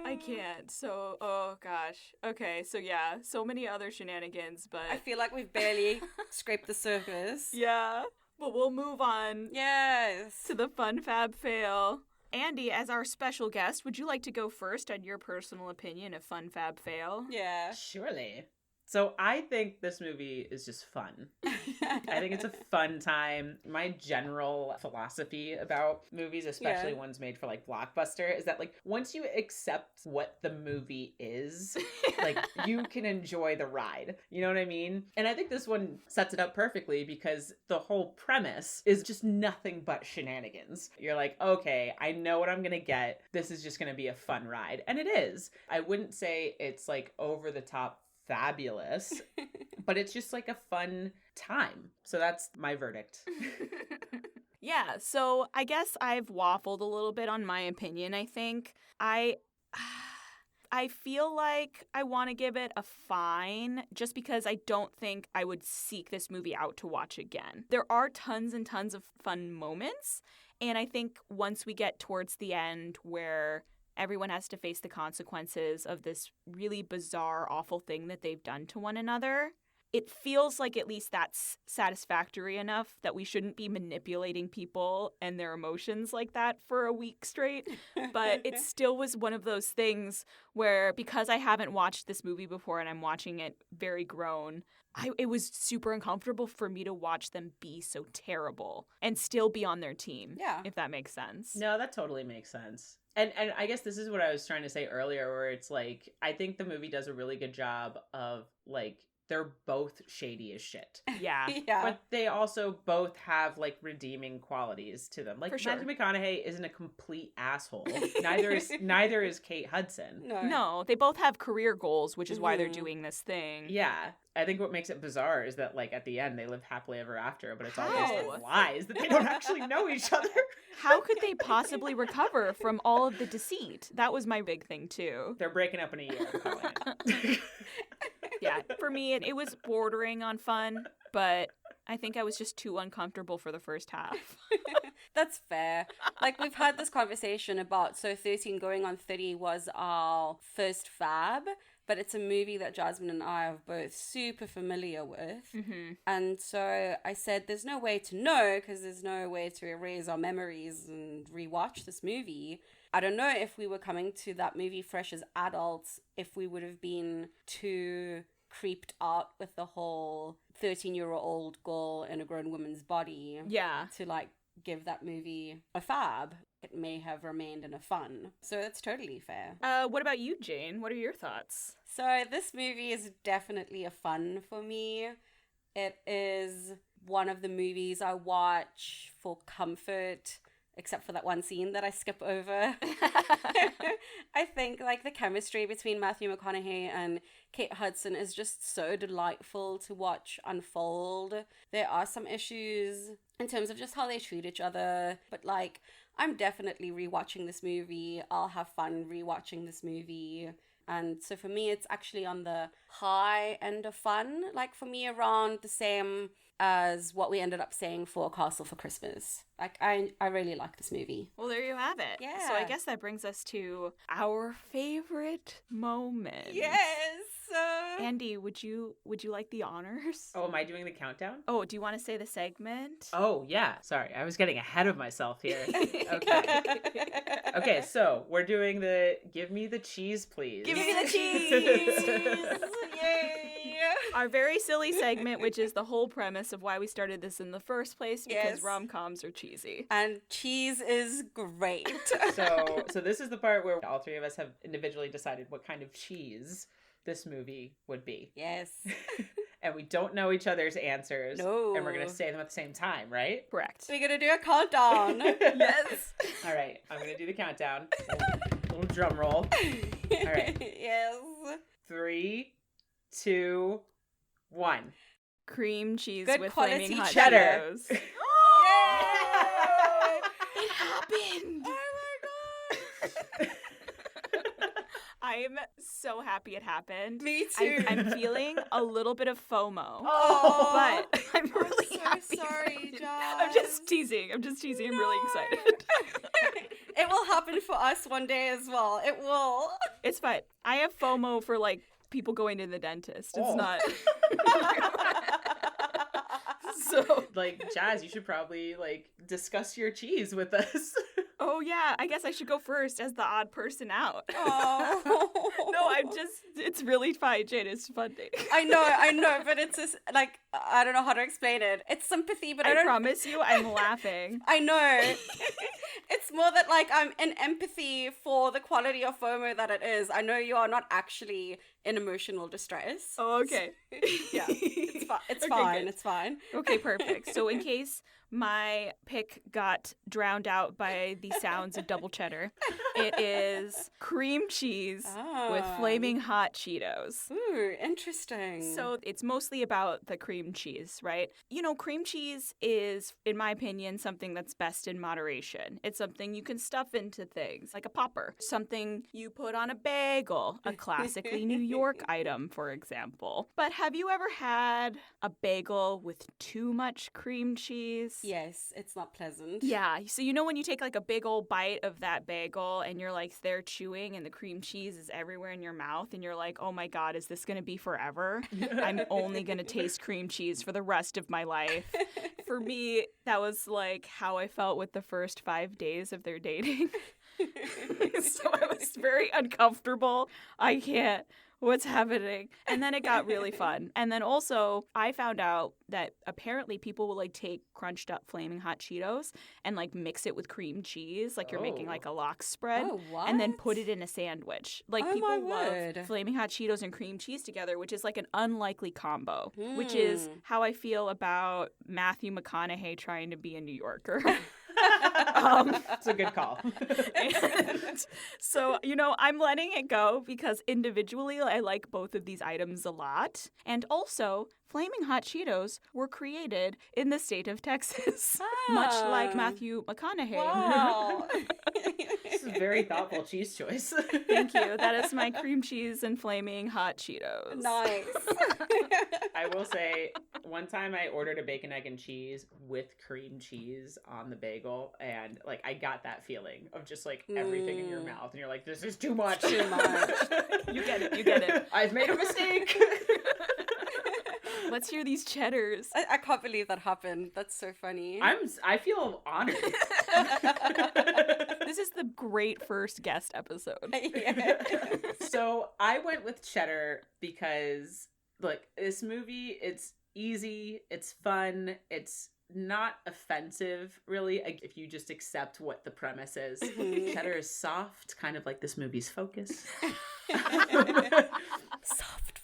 I can't. So, oh gosh. Okay, so yeah, so many other shenanigans, but I feel like we've barely scraped the surface. yeah. But we'll move on Yes. to the fun fab fail. Andie, as our special guest, would you like to go first on your personal opinion of fun fab fail? Yeah. Surely. So I think this movie is just fun. I think it's a fun time. My general philosophy about movies, especially Yeah. ones made for, like, Blockbuster, is that, like, once you accept what the movie is, like, you can enjoy the ride. You know what I mean? And I think this one sets it up perfectly because the whole premise is just nothing but shenanigans. You're like, okay, I know what I'm gonna get. This is just gonna be a fun ride. And it is. I wouldn't say it's, like, over the top fabulous, but it's just like a fun time. So that's my verdict. Yeah, so I guess I've waffled a little bit on my opinion, I think. I feel like I want to give it a fine just because I don't think I would seek this movie out to watch again. There are tons and tons of fun moments, and I think once we get towards the end where everyone has to face the consequences of this really bizarre, awful thing that they've done to one another, it feels like at least that's satisfactory enough that we shouldn't be manipulating people and their emotions like that for a week straight. But it still was one of those things where, because I haven't watched this movie before and I'm watching it very grown, it was super uncomfortable for me to watch them be so terrible and still be on their team. Yeah. If that makes sense. No, that totally makes sense. And I guess this is what I was trying to say earlier, where it's like, I think the movie does a really good job of, like, they're both shady as shit. Yeah. Yeah. But they also both have like redeeming qualities to them. Like For sure. Matthew McConaughey isn't a complete asshole. Neither is Kate Hudson. No, they both have career goals, which is why they're doing this thing. Yeah. I think what makes it bizarre is that like at the end they live happily ever after, but it's all based How? on lies that they don't actually know each other. How could they possibly recover from all of the deceit? That was my big thing too. They're breaking up in a year, I'm calling it. Yeah, for me, it was bordering on fun, but I think I was just too uncomfortable for the first half. That's fair. Like, we've had this conversation about, so 13 going on 30 was our first fab, but it's a movie that Jasmine and I are both super familiar with. Mm-hmm. And so I said, there's no way to know, because there's no way to erase our memories and rewatch this movie. I don't know if we were coming to that movie fresh as adults, if we would have been too creeped out with the whole 13-year-old girl in a grown woman's body. Yeah. To like give that movie a fab. It may have remained in a fun. So that's totally fair. What about you, Jane? What are your thoughts? So this movie is definitely a fun for me. It is one of the movies I watch for comfort, except for that one scene that I skip over. I think like the chemistry between Matthew McConaughey and Kate Hudson is just so delightful to watch unfold. There are some issues in terms of just how they treat each other, but like I'm definitely rewatching this movie. I'll have fun rewatching this movie. And so for me, it's actually on the high end of fun. Like for me, around the same as what we ended up saying for Castle for Christmas. Like I really like this movie. Well, there you have it. Yeah. So I guess that brings us to our favorite moment. Yes. Andie, would you like the honors? Oh, am I doing the countdown? Oh, do you want to say the segment? Oh, yeah. Sorry, I was getting ahead of myself here. Okay. Okay, so we're doing the Give Me the Cheese, Please. Give me the cheese! Yay! Our very silly segment, which is the whole premise of why we started this in the first place, because Yes. rom-coms are cheesy. And cheese is great. So this is the part where all three of us have individually decided what kind of cheese this movie would be. Yes. And we don't know each other's answers. No. And we're going to say them at the same time, right? Correct. We're gonna do a countdown. Yes. All right, I'm going to do the countdown. Little drum roll. All right. Yes. 3, 2, 1. Cream cheese Good with quality flaming hot cheddar. Cheetos. Yay! It happened! Oh my god! I'm so happy it happened. Me too. I'm feeling a little bit of FOMO. Oh, But I'm really so happy. sorry, that- Jazz. I'm just teasing. I'm really excited. It will happen for us one day as well. It will. It's fine. I have FOMO for like people going to the dentist. It's Oh. not. So, Like, Jazz, you should probably, like, discuss your cheese with us. oh yeah, I guess I should go first as the odd person out. Oh. No, it's really fine, Jane. It's funny. I know, but it's just like I don't know how to explain it. It's sympathy, but I I don't. promise you, I'm laughing. I know. It's more that like I'm in empathy for the quality of FOMO that it is. I know you are not actually in emotional distress. Oh, okay. Yeah, it's fine. It's Okay, fine. good. It's fine. Okay, perfect. So in case my pick got drowned out by the sounds of double cheddar, it is cream cheese with Ah. flaming hot Cheetos. Ooh, interesting. So it's mostly about the cream cheese, right? You know, cream cheese is, in my opinion, something that's best in moderation. It's something you can stuff into things, like a popper. Something you put on a bagel, a classically New York item, for example. But have you ever had a bagel with too much cream cheese? yes, it's not pleasant. Yeah, so you know when you take like a big old bite of that bagel and you're like there chewing and the cream cheese is everywhere in your mouth and you're like, oh my god, is this going to be forever? I'm only going to taste cream cheese for the rest of my life. For me, that was like how I felt with the first 5 days of their dating. So I was very uncomfortable. I can't What's happening? And then it got really fun. And then also, I found out that apparently people will like take crunched up Flaming Hot Cheetos and like mix it with cream cheese, like you're making like a lox spread, Oh, what? and then put it in a sandwich. Like Oh, my people love word. Flaming Hot Cheetos and cream cheese together, which is like an unlikely combo, which is how I feel about Matthew McConaughey trying to be a New Yorker. It's a good call. And so, I'm letting it go because individually I like both of these items a lot. And also, Flaming Hot Cheetos were created in the state of Texas, much like Matthew McConaughey. Wow. This is a very thoughtful cheese choice. Thank you. That is my cream cheese and Flaming Hot Cheetos. Nice. I will say, one time I ordered a bacon, egg, and cheese with cream cheese on the bagel, and like I got that feeling of just like everything in your mouth, and you're like, this is too much. Too much. You get it. You get it. I've made a mistake. Let's hear these cheddars. I can't believe that happened. That's so funny. I feel honored. This is the great first guest episode. Yeah. So I went with cheddar because, look, this movie, it's easy, it's fun, it's not offensive, really, if you just accept what the premise is. Cheddar is soft, kind of like this movie's focus. Soft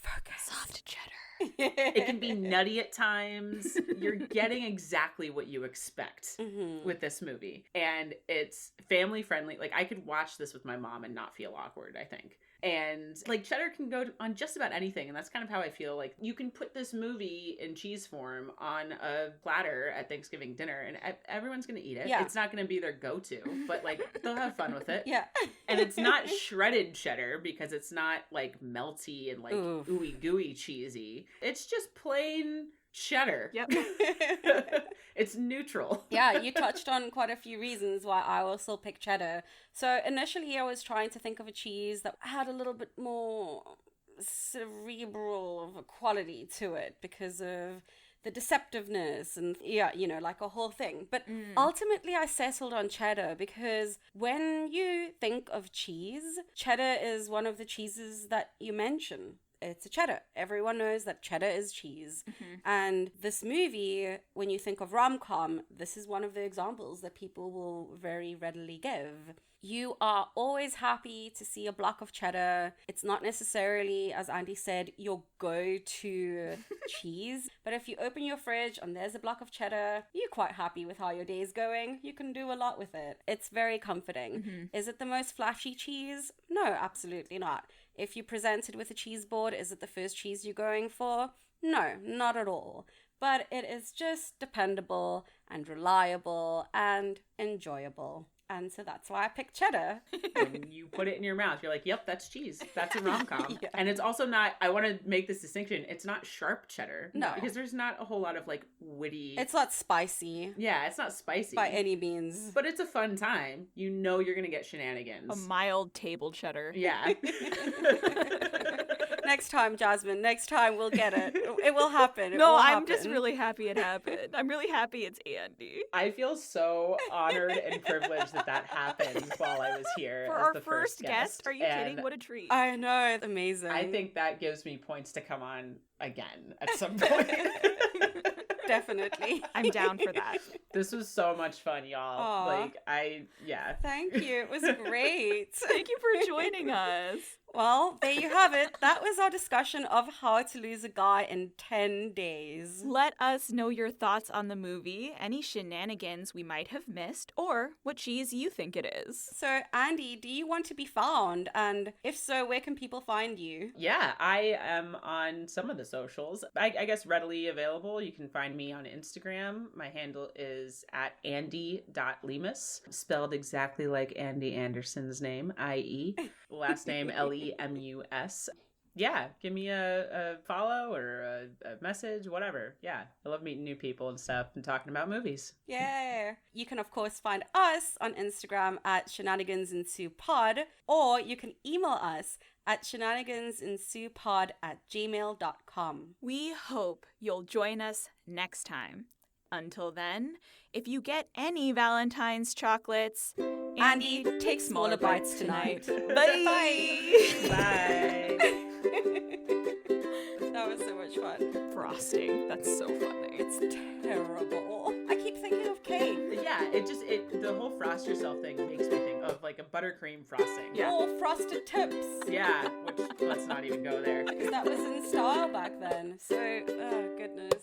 focus. Soft cheddar. It can be nutty at times. You're getting exactly what you expect with this movie. And it's family friendly. Like, I could watch this with my mom and not feel awkward, I think. And like cheddar can go on just about anything, and that's kind of how I feel. Like, you can put this movie in cheese form on a platter at Thanksgiving dinner, and everyone's gonna eat it. Yeah. It's not gonna be their go-to, but like they'll have fun with it. Yeah. And it's not shredded cheddar because it's not like melty and like Oof. ooey gooey cheesy. It's just plain cheddar. Yep. It's neutral. Yeah, you touched on quite a few reasons why I will still pick cheddar. So initially I was trying to think of a cheese that had a little bit more cerebral of a quality to it because of the deceptiveness and like a whole thing. But ultimately I settled on cheddar because when you think of cheese, cheddar is one of the cheeses that you mention. It's a cheddar. Everyone knows that cheddar is cheese. And this movie, when you think of rom-com, this is one of the examples that people will very readily give. You are always happy to see a block of cheddar. It's not necessarily, as Andie said, your go-to cheese. But if you open your fridge and there's a block of cheddar, you're quite happy with how your day is going. You can do a lot with it. It's very comforting. Is it the most flashy cheese? No, absolutely not. If you presented with a cheese board, is it the first cheese you're going for? No, not at all. But it is just dependable and reliable and enjoyable. And so that's why I picked cheddar. When you put it in your mouth, you're like, yep, that's cheese. That's a rom-com. Yeah. And it's also not, I want to make this distinction, it's not sharp cheddar. No. Because there's not a whole lot of like witty. It's not spicy Yeah, it's not spicy. by any means. But it's a fun time. You know you're going to get shenanigans. A mild table cheddar. Yeah. Next time, Jasmine, next time we'll get it. It will happen. It No, will I'm just happen. really happy it happened. I'm really happy it's Andie. I feel so honored and privileged that happened while I was here For as our the first guest. Are you And kidding? What a treat. I know, it's amazing. I think that gives me points to come on again at some point. Definitely. I'm down for that. This was so much fun, y'all. Aw. Thank you. It was great. Thank you for joining us. Well, there you have it. That was our discussion of how to lose a guy in 10 days. Let us know your thoughts on the movie, any shenanigans we might have missed, or what cheese you think it is. So, Andie, do you want to be found? And if so, where can people find you? Yeah, I am on some of the socials. I guess readily available. You can find me on Instagram. My handle is at andie.lemus, spelled exactly like Andy Anderson's name, i.e. last name Lemus. Yeah, give me a follow or a message, whatever. Yeah, I love meeting new people and stuff and talking about movies. Yeah. You can, of course, find us on Instagram at shenanigansensuepod, or you can email us at shenanigansensuepod@gmail.com. We hope you'll join us next time. Until then, if you get any Valentine's chocolates, Andie, take smaller bites tonight. Bye. Bye. That was so much fun. Frosting. That's so funny. It's terrible. I keep thinking of cake. Yeah, the whole frost yourself thing makes me think of like a buttercream frosting. Yeah. Or frosted tips. Yeah, which let's not even go there. Because that was in style back then. So, oh goodness.